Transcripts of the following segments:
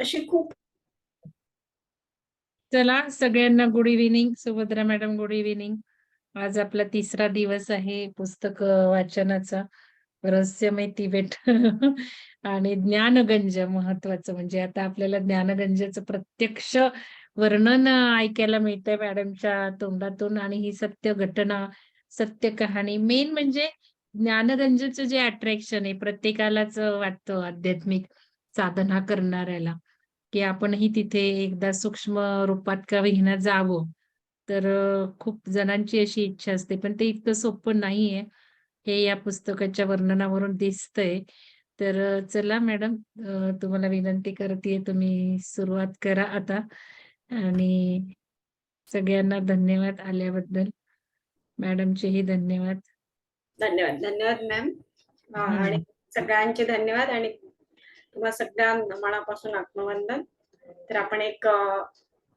अशी खूप. चला सगळ्यांना good evening. Subhadra madam good evening. आज आपला तिसरा दिवस आहे पुस्तक वाचनाचा. रहस्यमय तिबेट आणि ज्ञानगंज महत्वाचं म्हणजे आता आपल्याला ज्ञानगंजाचं प्रत्यक्ष वर्णन ऐकायला मिळतंय मॅडमच्या तोंडातून आणि ही सत्य घटना, सत्य कहाणी. मेन म्हणजे ज्ञानगंजेचं जे अट्रॅक्शन आहे प्रत्येकालाच वाटतं आध्यात्मिक साधना करणाऱ्याला, की आपणही तिथे एकदा सूक्ष्म रूपात का होईना जावं. तर खूप जणांची अशी इच्छा असते, पण ते इतकं सोपं नाहीये. हे या पुस्तकाच्या वर्णनावरून दिसतंय. तर चला मॅडम तुम्हाला विनंती करतेय तुम्ही सुरुवात करा आता आणि सगळ्यांना धन्यवाद आल्याबद्दल. मॅडमचेही धन्यवाद. धन्यवाद, धन्यवाद मॅम. आणि हं. सगळ्यांचे धन्यवाद आणि तुम्हा सगळ्यांना मनापासून आत्मवंदन. तर आपण एक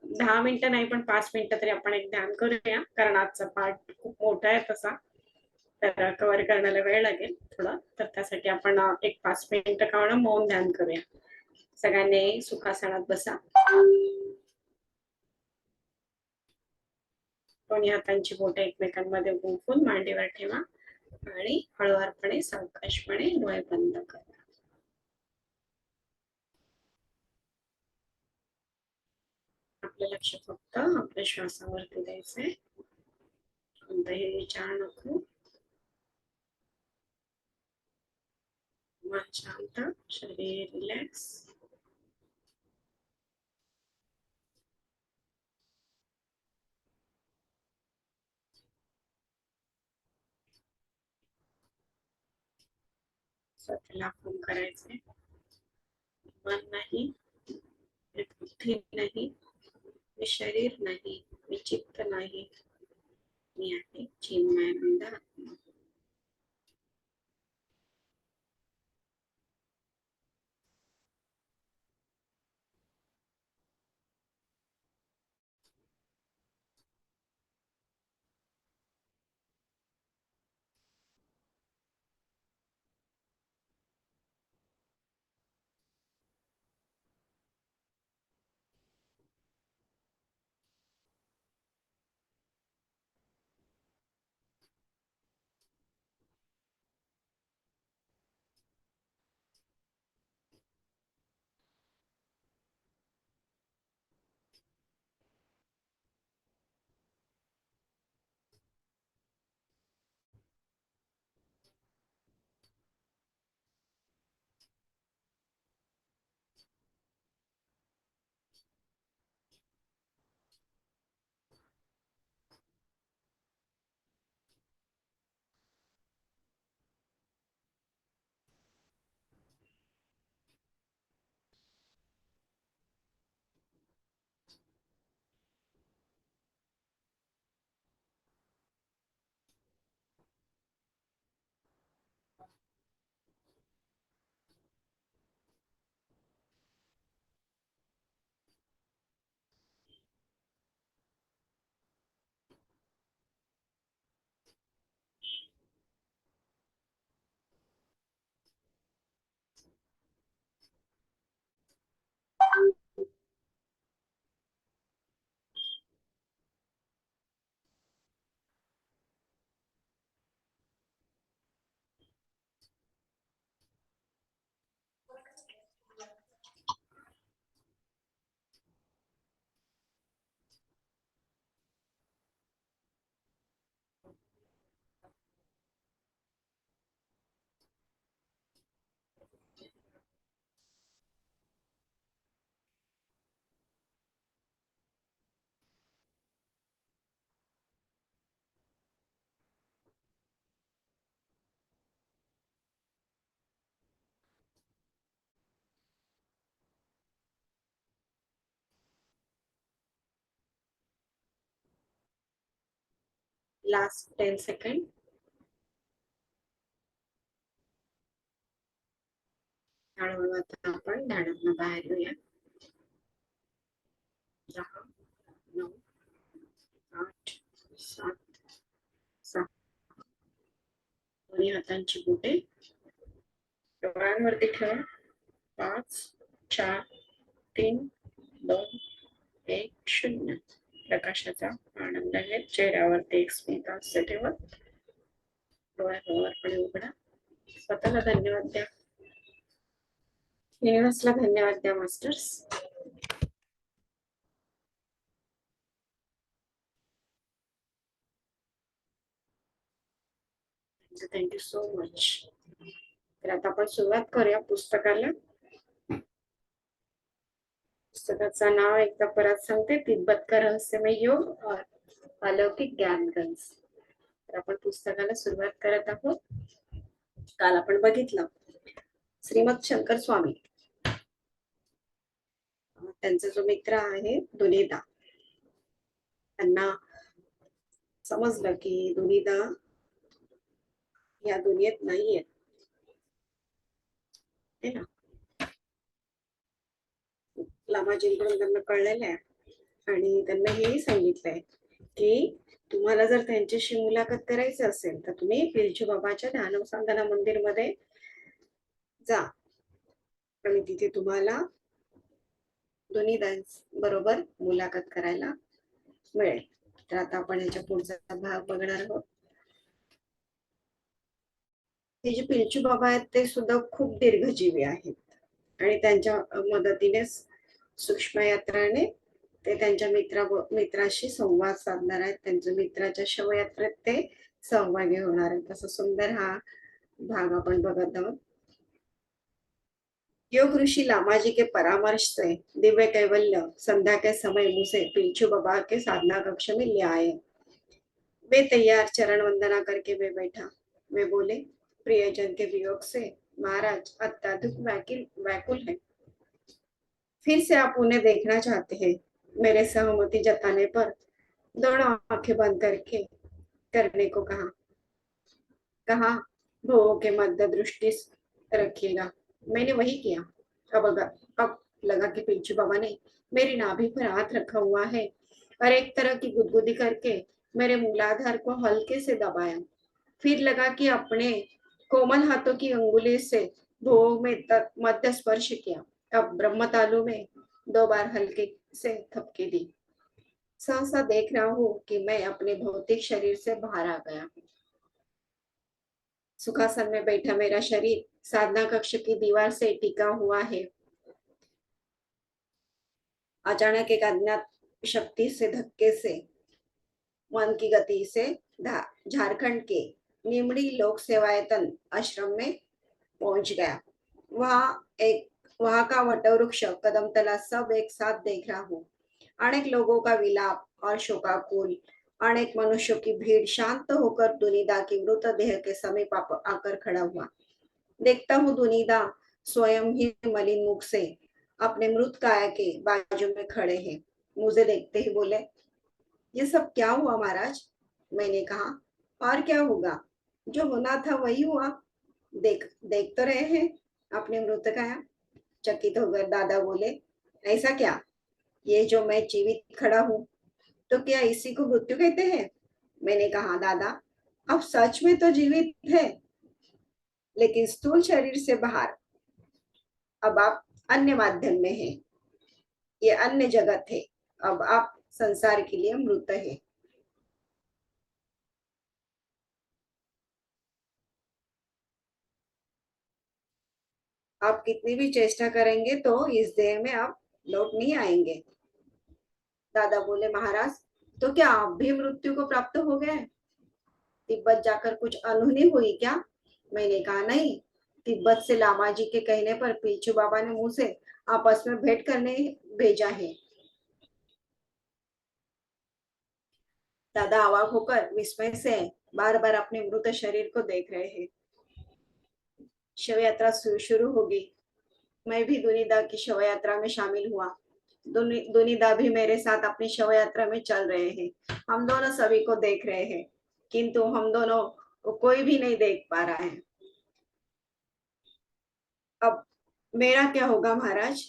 10 मिनिटं नाही पण 5 मिनिटं तरी आपण एक ध्यान करूया, कारण आजचा पाठ खूप मोठा आहे तसा, तर कव्हर करण्याला वेळ लागेल थोडा. तर त्यासाठी आपण एक 5 मिनिटं का होईना मौन ध्यान करूया. सगळ्यांनी सुखासनात बसा. दोन्ही हातांची बोटे एकमेकांमध्ये गुंफून मांडीवर ठेवा आणि हळुवारपणे सावकाशपणे डोळे बंद करा. आपलं लक्ष फक्त आपल्या श्वासावरती द्यायचंय. कोणताही विचार नको. मन शांत, शरीर रिलॅक्स. स्वतःला फोन करायचंय. मन नाही, मी बुद्धी नाही, मी शरीर नाही, मी चित्त नाही, मी आहे चिन्मयानंद आत्मा. Last 10 second. हळूहळू आता आपण ध्यानातनं बाहेर येऊया. 10, 9, 8, 7, 6. दोन्ही हातांची बोटे डोळ्यांवरती ठेवा. 5, 4, 3, 2, 1, 0. प्रकाशाचा आनंद आहे चेहऱ्यावरती एक स्मित हास्य ठेवत डोळ्यावरपणे उघडा. स्वतःला धन्यवाद द्या. युनिव्हर्सला धन्यवाद द्या मास्टर्स. Thank you so much. तर आता आपण सुरुवात करूया पुस्तकाला. पुस्तकाचं नाव एकदा परत सांगते, तिब्बत का रहस्यमय योग और अलौकिक ज्ञानगंज. तर आपण पुस्तकाला सुरुवात करत आहोत. काल आपण बघितलं श्रीमद शंकर स्वामी, त्यांचा जो मित्र आहे दुनिदा, त्यांना समजलं की दुनिदा या दुनियेत नाहीये ना. लामाजींकडून त्यांना कळलेलं आहे आणि त्यांना हेही सांगितलंय की तुम्हाला जर त्यांच्याशी मुलाखत करायची असेल तर तुम्ही पिलचू बाबाच्या ध्यान साधना मंदिर मध्ये जा आणि तिथे तुम्हाला दोन्ही बरोबर मुलाखत करायला मिळेल. तर आता आपण याच्या पुढचा भाग बघणार आहोत. हे जे पिलचू बाबा आहेत ते सुद्धा खूप दीर्घजीवी आहेत आणि त्यांच्या मदतीने सूक्ष्म यात्राने ते त्यांच्या मित्राशी संवाद साधणार आहेत. त्यांच्या मित्राच्या शवयात्रेत ते सहभागी होणार आहेत. असा सुंदर हा भाग आपण बघत आहोत. योग ऋषि लामा जी के परामर्श से दिव्य कैवल्य संध्या के समय मुझे पिलचू बाबा के साधना कक्ष में ले आए. वे तैयार चरण वंदना करके वे बैठा. वे बोले, प्रियजन के वियोग से महाराज अत्यधिक व्याकुल है. फिर से आप उन्हें देखना चाहते हैं. मेरे सहमति जताने पर दोनों आंखें बंद करके करने को कहा भोगों के मध्य दृष्टि रखिएगा. मैंने वही किया. अब लगा कि पिंचू बाबा ने मेरी नाभि पर हाथ रखा हुआ है और एक तरह की गुदगुदी करके मेरे मूलाधार को हल्के से दबाया. फिर लगा कि अपने कोमल हाथों की अंगुली से भोग में मध्य स्पर्श किया. अब ब्रह्मतालु में 2 बार हल्के से थपकी दी. सहसा देख रहा हूं कि मैं अपने भौतिक शरीर से बाहर आ गया. सुखासन में बैठा मेरा शरीर साधना कक्ष की दीवार से टिका हुआ है. अचानक एक अज्ञात शक्ति से धक्के से मन की गति से झारखंड के निमड़ी लोक सेवायतन आश्रम में पहुंच गया. वहां का वटवृक्ष कदम तला सब एक साथ देख रहा हूँ. अनेक लोगों का विलाप और शोकाकुल, अनेक मनुष्यों की भीड़ शांत होकर दुनिदा की मृतदेह के समीप आकर खड़ा हुआ. देखता हूँ दुनिदा स्वयं ही मलिन मुख से अपने मृत काया के बाजू में खड़े हैं. मुझे देखते ही बोले, ये सब क्या हुआ महाराज? मैंने कहा, और क्या होगा, जो होना था वही हुआ. देख तो रहे हैं अपने मृत काया. चकित होकर दादा बोले, ऐसा क्या? ये जो मैं जीवित खड़ा हूँ तो क्या इसी को मृत्यु कहते हैं? मैंने कहा, दादा अब सच में तो जीवित है लेकिन स्थूल शरीर से बाहर. अब आप अन्य माध्यम में हैं. ये अन्य जगत है. अब आप संसार के लिए मृत है. आप कितनी भी चेष्टा करेंगे तो इस देह में आप लौट नहीं आएंगे. दादा बोले, महाराज तो क्या आप भी मृत्यु को प्राप्त हो गए? तिब्बत जाकर कुछ अनहोनी हुई क्या? मैंने कहा, नहीं. तिब्बत से लामा जी के कहने पर पिलचू बाबा ने मुझे आपस में भेंट करने भेजा है. दादा अवाक होकर विस्मय से बार बार अपने मृत शरीर को देख रहे हैं. शव यात्रा शुरू होगी. मैं भी दुनिदा की शव यात्रा में शामिल हुआ. दुनिदा भी मेरे साथ अपनी शव यात्रा में चल रहे हैं. हम दोनों सभी को देख रहे हैं किंतु हम दोनों को कोई भी नहीं देख पा रहा है. अब मेरा क्या होगा महाराज?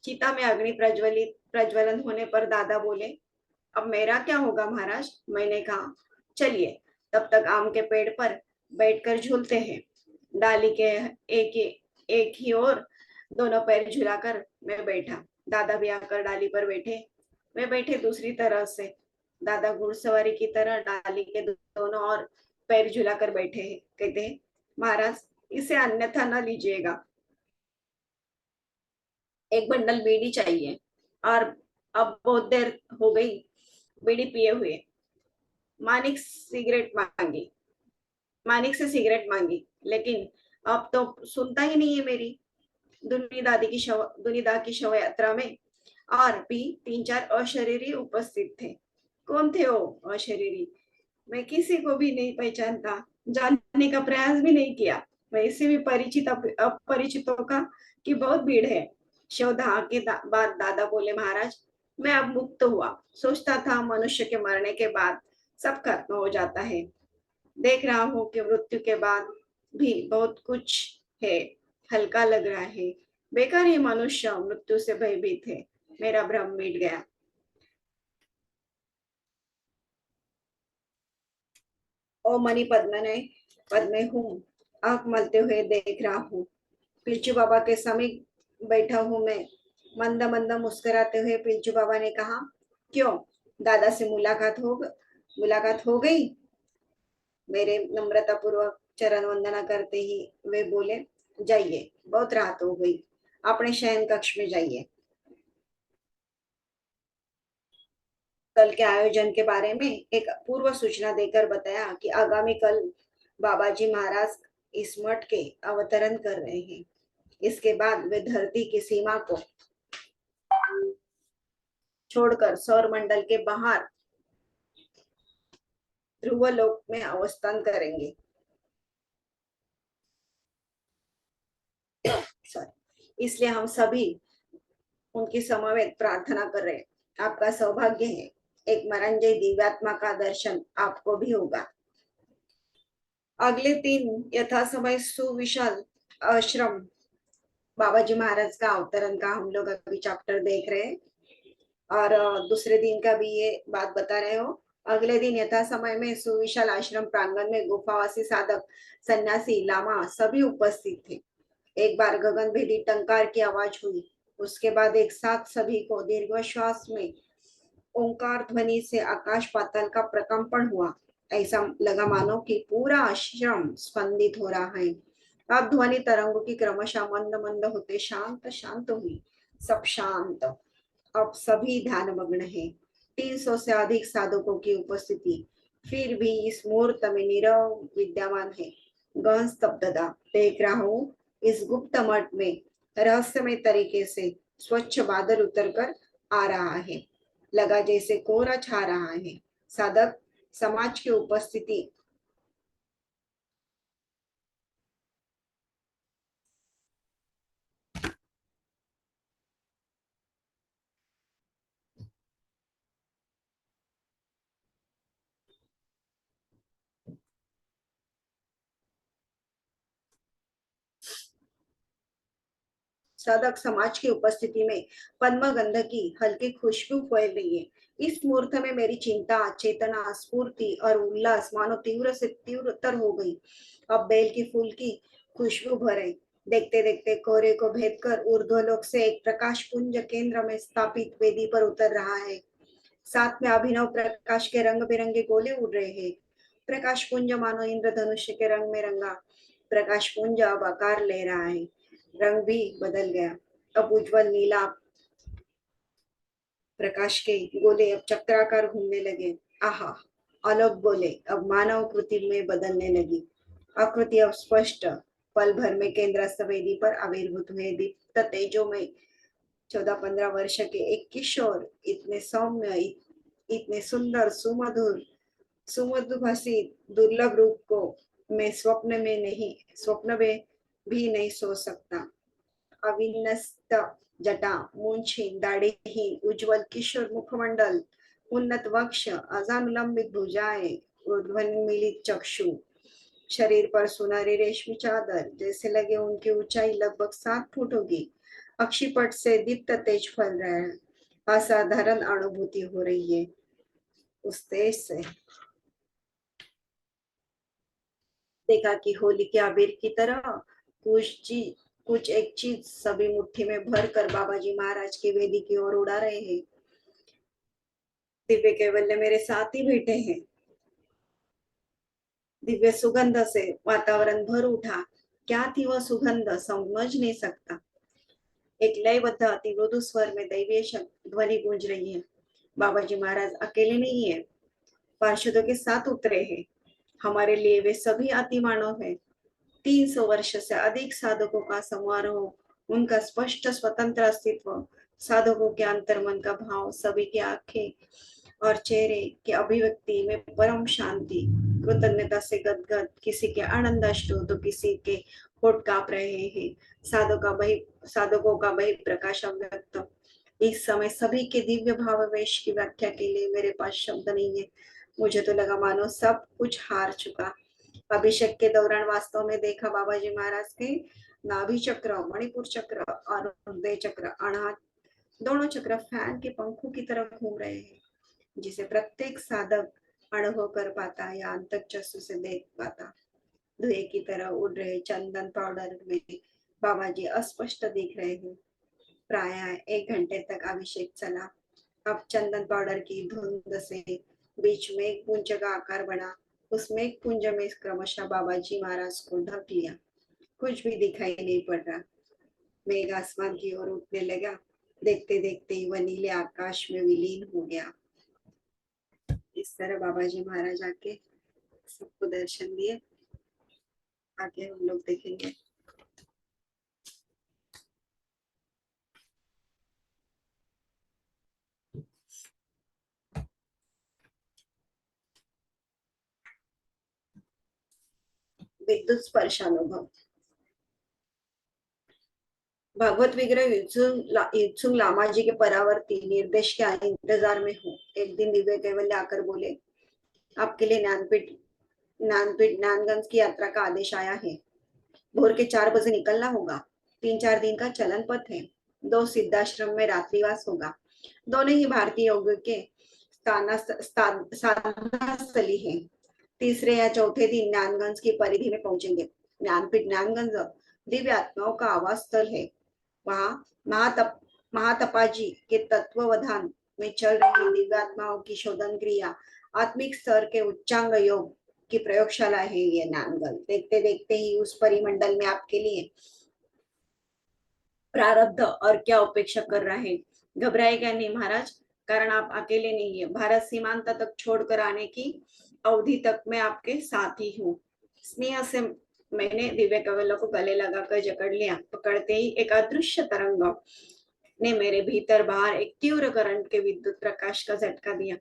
चिता में अग्नि प्रज्वलन होने पर दादा बोले, अब मेरा क्या होगा महाराज? मैंने कहा, चलिए तब तक आम के पेड़ पर बैठकर झूलते हैं. डाली के एक ही ओर दोनों पैर झुलाकर मैं बैठा, दादा भी आकर डाली पर बैठे। मैं बैठे दूसरी तरह से, दादा घुड़सवारी की तरह डाली के दोनों और पैर झुलाकर बैठे हैं। कहते हैं, महाराज इसे अन्यथा न लीजिएगा, एक बंडल बीड़ी चाहिए। और अब बहुत देर हो गई बीड़ी पिए हुए। मानिक सिगरेट मांगी, मानिक से सिगरेट मांगी, लेकिन अब तो सुनता ही नहीं है मेरी। दुनिदा की शव यात्रा में और भी 3-4 अशरीरी उपस्थित थे। कौन थे वो अशरीरी? मैं किसी को भी नहीं पहचानता, जानने का प्रयास भी नहीं किया। वैसे भी परिचित अपरिचितों का की बहुत भीड़ है। शवदाह के बाद दादा बोले, महाराज मैं अब मुक्त हुआ। सोचता था मनुष्य के मरने के बाद सब खत्म हो जाता है। देख रहा हूँ कि मृत्यु के बाद भी बहुत कुछ है। हल्का लग रहा है। बेकार ही मनुष्य मृत्यु से भयभीत है। मेरा भ्रम मिट गया। ओ मणि पद्मे हूँ, आंख मलते हुए देख रहा हूँ। पिलचू बाबा के समीप बैठा हूँ मैं। मंद मंद मुस्कुराते हुए पिलचू बाबा ने कहा, क्यों, दादा से मुलाकात हो गई? मेरे नम्रता पूर्वक चरण वंदना करते ही वे बोले, जाइए, बहुत रात हो गई, अपने शयन कक्ष में जाइए। कल के आयोजन के बारे में एक पूर्व सूचना देकर बताया कि आगामी कल बाबाजी महाराज इस मठ के अवतरण कर रहे हैं। इसके बाद वे धरती की सीमा को छोड़कर सौर मंडल के बाहर ध्रुव लोक में अवस्थान करेंगे। सॉरी, इसलिए हम सभी उनकी समवेत प्रार्थना कर रहे हैं। आपका सौभाग्य है, एक मरंजय दिव्यात्मा का दर्शन आपको भी होगा। अगले दिन यथा समय सुविशाल आश्रम, बाबाजी महाराज का अवतरण का हम लोग अभी चैप्टर देख रहे हैं। और दूसरे दिन का भी ये बात बता रहे हो। अगले दिन यथा समय में सुविशाल आश्रम प्रांगण में गुफावासी साधक, सन्यासी, लामा सभी उपस्थित थे। एक बार गगन भेदी टंकार की आवाज हुई। उसके बाद एक साथ सभी को दीर्घ श्वास में ओंकार ध्वनि से आकाश पाताल का प्रकंपन हुआ। ऐसा लगा मानो कि पूरा आश्रम स्पंदित हो रहा है। अब ध्वनि तरंगों की क्रमशः मंद मंद होते शांत शांत हुई। सब शांत। अब सभी ध्यान मग्न है। 300 से अधिक साधकों की उपस्थिति फिर भी इस मुहूर्त में नीरव विद्यमान है। गहन स्तब्धता। देख रहा हूँ इस गुप्त मठ में रहस्यमय तरीके से स्वच्छ बादल उतरकर आ रहा है। लगा जैसे कोहरा छा रहा है। साधक समाज की उपस्थिति साधक समाज की उपस्थिति में पद्म गंध की हल्की खुशबू फैल रही है। इस मुहूर्त में मेरी चिंता, चेतना, स्फूर्ति और उल्लास मानो तीव्र से तीव्रतर हो गई। अब बेल की फूल की खुशबू भरे। देखते देखते कोहरे को भेद कर ऊर्ध्वलोक से एक प्रकाश पुंज केंद्र में स्थापित वेदी पर उतर रहा है। साथ में अभिनव प्रकाश के रंग बिरंगे गोले उड़ रहे हैं। प्रकाश पुंज मानो इंद्रधनुष के रंग में रंगा। प्रकाश पुंज अब आकार ले रहा है, रंग भी बदल गया। अब उज्जवल नीला प्रकाश के गोले अब चक्राकार घूमने लगे। आहा, आलोक गोले अब मानव कृति में बदलने लगी। आकृति अब स्पष्ट। पल भर में केंद्रस्थ वेदी पर आविर्भूत हुए दीप्त तेजो में 14-15 वर्ष के एक किशोर, इतने सौम्य, इतने सुंदर, सुमधुर, सुमधुभाषी दुर्लभ रूप को मैं स्वप्न में भी नहीं सोच सकता। अविन्यस्त जटा, मूंछें, दाढ़ीहीन, उज्ज्वल किशोर मुखमंडल, उन्नत वक्ष, अजानुलंबित भुजाएं, ऊर्ध्वन्मीलित चक्षु, शरीर पर सुनहरी रेशमी चादर, जैसे लगे उनकी ऊंचाई लगभग 7 फुट होगी। अक्षिपट से दीप्त तेज फैल रहा है। असाधारण अनुभूति हो रही है उस तेज से। देखा कि होली के अबीर की तरह कुछ जी कुछ एक चीज सभी मुट्ठी में भर कर बाबा जी महाराज की वेदी की ओर उड़ा रहे हैं। दिव्य कैवल्य मेरे साथ ही बैठे हैं। दिव्य सुगंध से वातावरण भर उठा। क्या थी वह सुगंध समझ नहीं सकता। एक लयबद्ध अति मृदु स्वर में दैवीय ध्वनि गूंज रही है। बाबा जी महाराज अकेले नहीं है, पार्षदों के साथ उतरे हैं। हमारे लिए वे सभी अति मानव है। 300 वर्ष से अधिक साधकों का समारोह, उनका स्पष्ट स्वतंत्र अस्तित्व, साधकों के अंतर्मन का भाव, सभी की आंखें और चेहरे की अभिव्यक्ति में परम शांति, कृतज्ञता से गदगद, किसी के आनंद अश्रु तो किसी के होठ कांप रहे हैं। साधकों का बहि प्रकाश अव्यक्त। इस समय सभी के दिव्य भावावेश की व्याख्या के लिए मेरे पास शब्द नहीं है। मुझे तो लगा मानो सब कुछ हार चुका। अभिषेक के दौरान वास्तव में देखा बाबा जी महाराज के नाभि चक्र, मणिपुर चक्र और हृदय चक्र, अनाहत दोनों चक्र फैन के पंखों की तरह घूम रहे हैं, जिसे प्रत्येक साधक अनुभव कर पाता या अंतःचक्षु से देख पाता। धुएं की तरह उड़ रहे चंदन पाउडर में बाबा जी अस्पष्ट दिख रहे हैं। प्राय 1 घंटे तक अभिषेक चला। अब चंदन पाउडर की धुंध से बीच में एक पुंज का आकार बना। उसमें एक पुंज में क्रमशः बाबा जी महाराज को ढक लिया। कुछ भी दिखाई नहीं पड़ रहा। मेघ आसमान की ओर उठने लगा। देखते देखते ही वह नीले आकाश में विलीन हो गया। इस तरह बाबा जी महाराज आके सबको दर्शन दिए। आगे हम लोग देखेंगे। विद्युत स्पर्शानुभव। भागवत विग्रह युत्सुंग लामा जी के परावर्ती निर्देश के इंतजार में हूँ। एक दिन दिव्य कैवल्य आकर बोले, आपके लिए ज्ञानगंज की यात्रा का आदेश आया है। भोर के 4 बजे निकलना होगा। 3-4 दिन का चलन पथ है। 2 सिद्धाश्रम में रात्रिवास होगा। दोनों ही भारतीय योग के साधना स्थली है। तीसरे या चौथे दिन ज्ञानगंज की परिधि में पहुंचेंगे। ज्ञानपीठ ज्ञानगंज दिव्य आत्माओं का आवास स्थल है। वहाँ महातपाजी के तत्ववधान में चल रही दिव्य आत्माओं की शोधन क्रिया, आत्मिक स्तर के उच्चांग योग की प्रयोगशाला है ये ज्ञानगंज। देखते देखते ही उस परिमंडल में आपके लिए प्रारब्ध और क्या अपेक्षा कर रहा है। घबराएगा नहीं महाराज, कारण आप अकेले नहीं है। भारत सीमांत तक छोड़कर आने की अवधि तक मैं आपके साथ ही हूँ। स्नेह से मैंने दिव्य कैवल्य को गले लगाकर जकड़ लिया। पकड़ते ही एक अदृश्य तरंग ने मेरे भीतर बाहर एक तीव्र करंट के विद्युत प्रकाश का झटका दिया।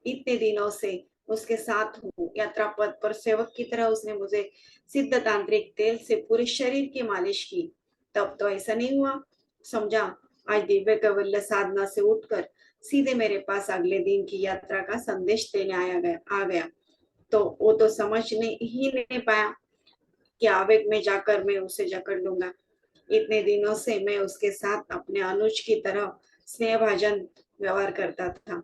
इतने दिनों से उसके साथ हूँ। यात्रा पथ पर सेवक की तरह उसने मुझे सिद्ध तांत्रिक तेल से पूरे शरीर की मालिश की। तब तो ऐसा नहीं हुआ। समझा आज दिव्य कैवल्य साधना से उठकर सीधे मेरे पास अगले दिन की यात्रा का संदेश देने आ गया। तो वो तो समझने ही नहीं पाया कि आवेग में जाकर मैं उसे जकड़ लूंगा। इतने दिनों से मैं उसके साथ अपने अनुज की तरह स्नेहभाजन व्यवहार करता था।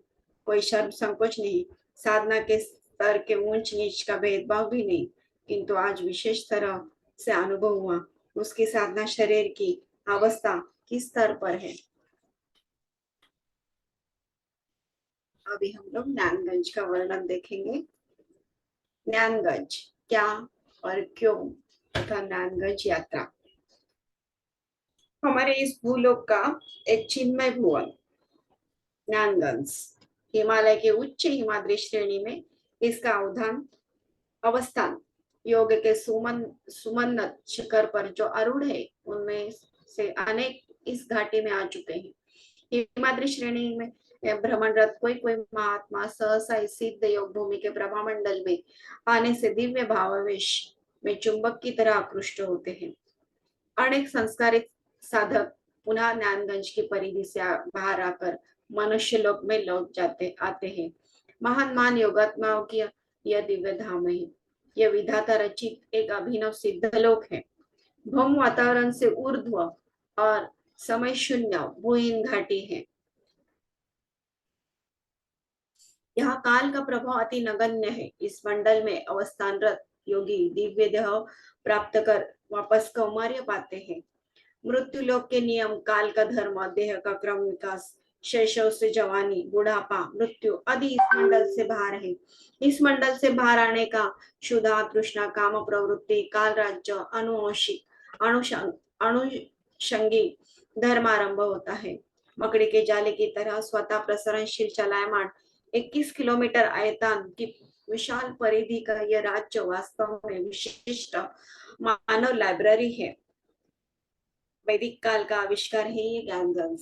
कोई शर्म संकोच नहीं, साधना के स्तर के ऊंच नीच का भेदभाव भी नहीं। किंतु आज विशेष तरह से अनुभव हुआ उसकी साधना शरीर की अवस्था किस स्तर पर है। अभी हम लोग ज्ञानगंज का वर्णन देखेंगे। ज्ञानगंज क्या और क्यों तथा ज्ञानगंज यात्रा। हमारे इस भूलोक का एक चिन्मय भुवन ज्ञानगंज हिमालय के उच्च हिमाद्री श्रेणी में इसका अवस्थान योग के सुमन्नत शिखर पर जो अरूढ़ है, उनमें से अनेक इस घाटी में आ चुके हैं। हिमाद्री श्रेणी में भ्रमणरत कोई महात्मा सहसा इस सिद्ध योग भूमि के प्रभामंडल में आने से दिव्य भावावेश में चुंबक की तरह आकृष्ट होते हैं। अनेक संस्कारित साधक पुनः ज्ञानगंज की परिधि से बाहर आकर मनुष्य लोक में लौट आते हैं। महान योगात्माओं की यह दिव्य धाम है। यह विधाता रचित एक अभिनव सिद्ध लोक है। भौम वातावरण से ऊर्ध्व और समय शून्य भूहीन घाटी है। यहाँ काल का प्रभाव अति नगण्य है। इस मंडल में अवस्थानरत योगी दिव्य देह प्राप्त कर वापस कौमार्य पाते हैं। मृत्युलोक के नियम, काल का धर्म, देह का क्रम विकास, शैशव से जवानी, बुढ़ापा, मृत्यु आदि इस मंडल से बाहर है। इस मंडल से बाहर आने का क्षुधा, तृष्णा, काम प्रवृत्ति, काल राज्य, अनुवंशिक, अनुषंगिक धर्म आरंभ होता है। मकड़ी के जाले की तरह स्वतः प्रसरणशील चलायमान 21 किलोमीटर आयतन की विशाल परिधि का यह राज्य वास्तव में विशिष्ट मानव लाइब्रेरी है। वैदिक काल का आविष्कार है ये ज्ञान गंज।